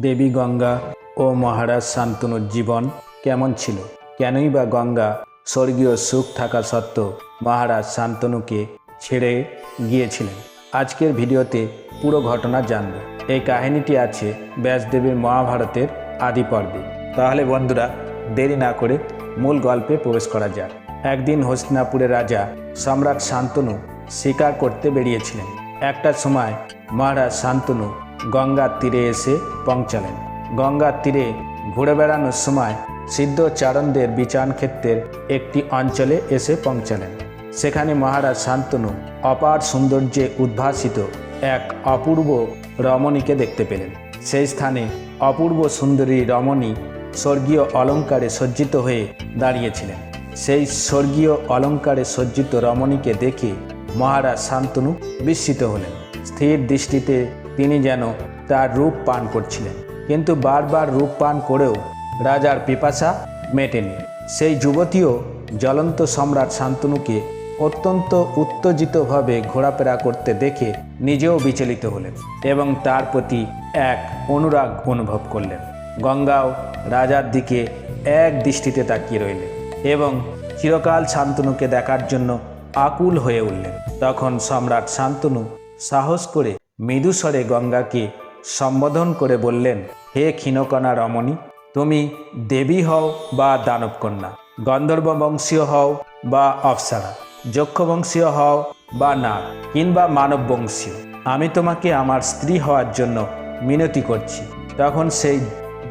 দেবী গঙ্গা ও মহারাজ শান্তনুর জীবন কেমন ছিল? কেনই বা গঙ্গা স্বর্গীয় সুখ থাকা সত্ত্বেও মহারাজ শান্তনুকে ছেড়ে গিয়েছিলেন? আজকের ভিডিওতে পুরো ঘটনা জানব। এই কাহিনীটি আছে ব্যাসদেবের মহাভারতের আদি পর্বে। তাহলে বন্ধুরা, দেরি না করে মূল গল্পে প্রবেশ করা যাক। একদিন হস্তিনাপুরের রাজা সম্রাট শান্তনু শিকার করতে বেরিয়েছিলেন। একটা সময় মহারাজ শান্তনু গঙ্গার তীরে এসে পৌঁছালেন। গঙ্গার তীরে ঘুরে বেড়ানোর সময় সিদ্ধচারণদের বিচারণ ক্ষেত্রের একটি অঞ্চলে এসে পৌঁছালেন। সেখানে মহারাজ শান্তনু অপার সৌন্দর্যে উদ্ভাসিত এক অপূর্ব রমণীকে দেখতে পেলেন। সেই স্থানে অপূর্ব সুন্দরী রমণী স্বর্গীয় অলঙ্কারে সজ্জিত হয়ে দাঁড়িয়েছিলেন। সেই স্বর্গীয় অলঙ্কারে সজ্জিত রমণীকে দেখে মহারাজ শান্তনু বিস্মিত হলেন। স্থির দৃষ্টিতে তিনি যেন তার রূপ পান করছিলেন, কিন্তু বারবার রূপ পান করেও রাজার পিপাসা মেটেনি। সেই যুবতীও জ্বলন্ত সম্রাট শান্তনুকে অত্যন্ত উত্তেজিতভাবে ঘোরাফেরা করতে দেখে নিজেও বিচলিত হলেন এবং তার প্রতি এক অনুরাগ অনুভব করলেন। গঙ্গাও রাজার দিকে এক দৃষ্টিতে তাকিয়ে রইলেন এবং চিরকাল শান্তনুকে দেখার জন্য আকুল হয়ে উঠলেন। তখন সম্রাট শান্তনু সাহস করে মৃদুস্বরে গঙ্গাকে সম্বোধন করে বললেন, হে ক্ষীণকণা রমণী, তুমি দেবী হও বা দানবকন্যা, গন্ধর্ব বংশীয় হও বা অপ্সরা, যক্ষ বংশীয় হও বা নাগ কিংবা মানব বংশীয়, আমি তোমাকে আমার স্ত্রী হওয়ার জন্য মিনতি করছি। তখন সেই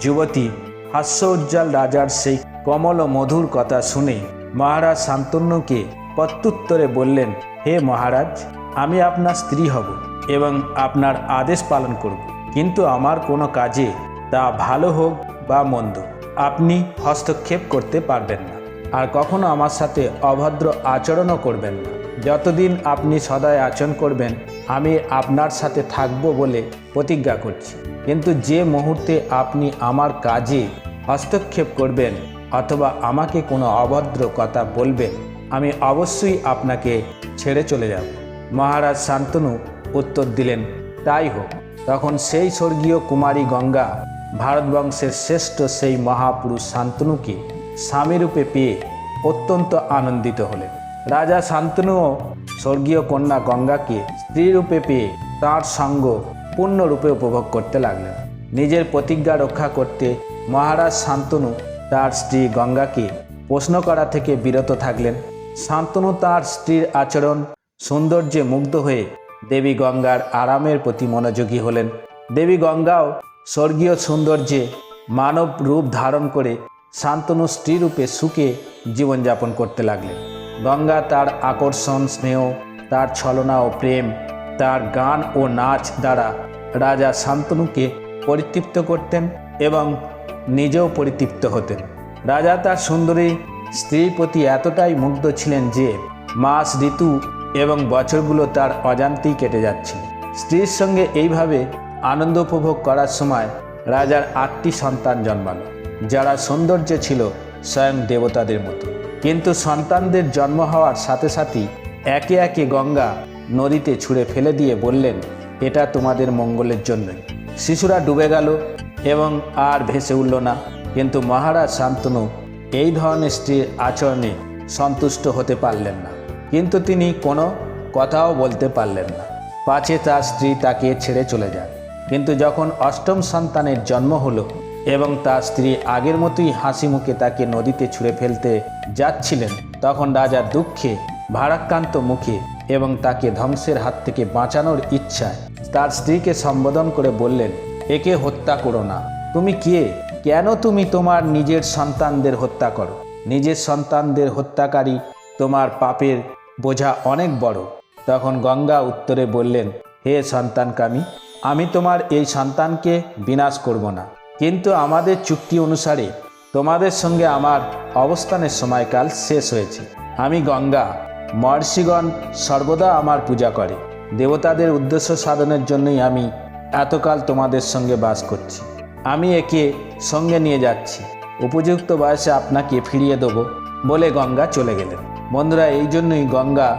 যুবতী হাস্য উজ্জ্বল রাজার সেই কমল ও মধুর কথা শুনে মহারাজ শান্তনুকে প্রত্যুত্তরে বললেন, হে মহারাজ, আমি আপনার স্ত্রী হব এবং আপনার আদেশ পালন করব, কিন্তু আমার কোনো কাজে, তা ভালো হোক বা মন্দ, আপনি হস্তক্ষেপ করতে পারবেন না, আর কখনো আমার সাথে অভদ্র আচরণও করবেন না। যতদিন আপনি সদয় আচরণ করবেন আমি আপনার সাথে থাকব বলে প্রতিজ্ঞা করছি, কিন্তু যে মুহূর্তে আপনি আমার কাজে হস্তক্ষেপ করবেন অথবা আমাকে কোনো অভদ্র কথা বলবেন, আমি অবশ্যই আপনাকে ছেড়ে চলে যাব। মহারাজ শান্তনু উত্তর দিলেন, তাই হোক। তখন সেই স্বর্গীয় কুমারী গঙ্গা ভারতবংশের শ্রেষ্ঠ সেই মহাপুরুষ শান্তনুকে স্বামীরূপে পেয়ে অত্যন্ত আনন্দিত হলেন। রাজা শান্তনুও স্বর্গীয় কন্যা গঙ্গাকে স্ত্রীরূপে পেয়ে তাঁর সঙ্গ পূর্ণরূপে উপভোগ করতে লাগলেন। নিজের প্রতিজ্ঞা রক্ষা করতে মহারাজ শান্তনু তার স্ত্রী গঙ্গাকে প্রশ্ন করা থেকে বিরত থাকলেন। শান্তনু তাঁর স্ত্রীর আচরণ সৌন্দর্যে মুগ্ধ হয়ে দেবী গঙ্গার আরামের প্রতি মনোযোগী হলেন। দেবী গঙ্গাও স্বর্গীয় সৌন্দর্যে মানব রূপ ধারণ করে শান্তনু স্ত্রীরূপে সুখে জীবনযাপন করতে লাগলেন। গঙ্গা তার আকর্ষণ, স্নেহ, তার ছলনা ও প্রেম, তার গান ও নাচ দ্বারা রাজা শান্তনুকে পরিতৃপ্ত করতেন এবং নিজেও পরিতৃপ্ত হতেন। রাজা তার সুন্দরী স্ত্রীর প্রতি এতটাই মুগ্ধ ছিলেন যে মাস, ঋতু এবং বছরগুলো তার অজান্তেই কেটে যাচ্ছিল। স্ত্রীর সঙ্গে এইভাবে আনন্দ উপভোগ করার সময় রাজার 8টি সন্তান জন্মালো, যারা সৌন্দর্য ছিল স্বয়ং দেবতাদের মতো। কিন্তু সন্তানদের জন্ম হওয়ার সাথে সাথেই একে একে গঙ্গা নদীতে ছুঁড়ে ফেলে দিয়ে বললেন, এটা তোমাদের মঙ্গলের জন্যই। শিশুরা ডুবে গেল এবং আর ভেসে উঠল না। কিন্তু মহারাজ শান্তনু এই ধরনের স্ত্রীর আচরণে সন্তুষ্ট হতে পারলেন না, কিন্তু তিনি কোনো কথাও বলতে পারলেন না, পাছে তার স্ত্রী তাকে ছেড়ে চলে যায়। কিন্তু যখন 8ম সন্তানের জন্ম হলো এবং তার স্ত্রী আগের মতোই হাসি মুখে তাকে নদীতে ছুঁড়ে ফেলতে যাচ্ছিলেন, তখন রাজা দুঃখে ভারাক্রান্ত মুখে এবং তাকে ধ্বংসের হাত থেকে বাঁচানোর ইচ্ছায় তার স্ত্রীকে সম্বোধন করে বললেন, একে হত্যা করো না। তুমি কে? কেন তুমি তোমার নিজের সন্তানদের হত্যা করো? নিজের সন্তানদের হত্যাকারী তোমার পাপের বোঝা অনেক বড়। তখন গঙ্গা উত্তরে বললেন, হে সন্তানকামী, আমি তোমার এই সন্তানকে বিনাশ করব না, কিন্তু আমাদের চুক্তি অনুসারে তোমাদের সঙ্গে আমার অবস্থানের সময়কাল শেষ হয়েছে। আমি গঙ্গা, মহর্ষিগণ সর্বদা আমার পূজা করে, দেবতাদের উদ্দেশ্য সাধনের জন্যই আমি এতকাল তোমাদের সঙ্গে বাস করছি। আমি একে সঙ্গে নিয়ে যাচ্ছি, উপযুক্ত বয়সে আপনাকে ফিরিয়ে দেব বলে গঙ্গা চলে গেলেন। বন্ধুরা, এই জন্যই গঙ্গা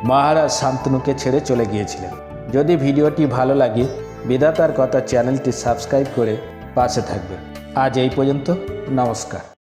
মহারাজ শান্তনুকে ছেড়ে চলে গিয়েছিলেন। যদি ভিডিওটি ভালো লাগে, বিধাতার কথা চ্যানেলটি সাবস্ক্রাইব করে পাশে থাকবেন। আজ এই পর্যন্ত, নমস্কার।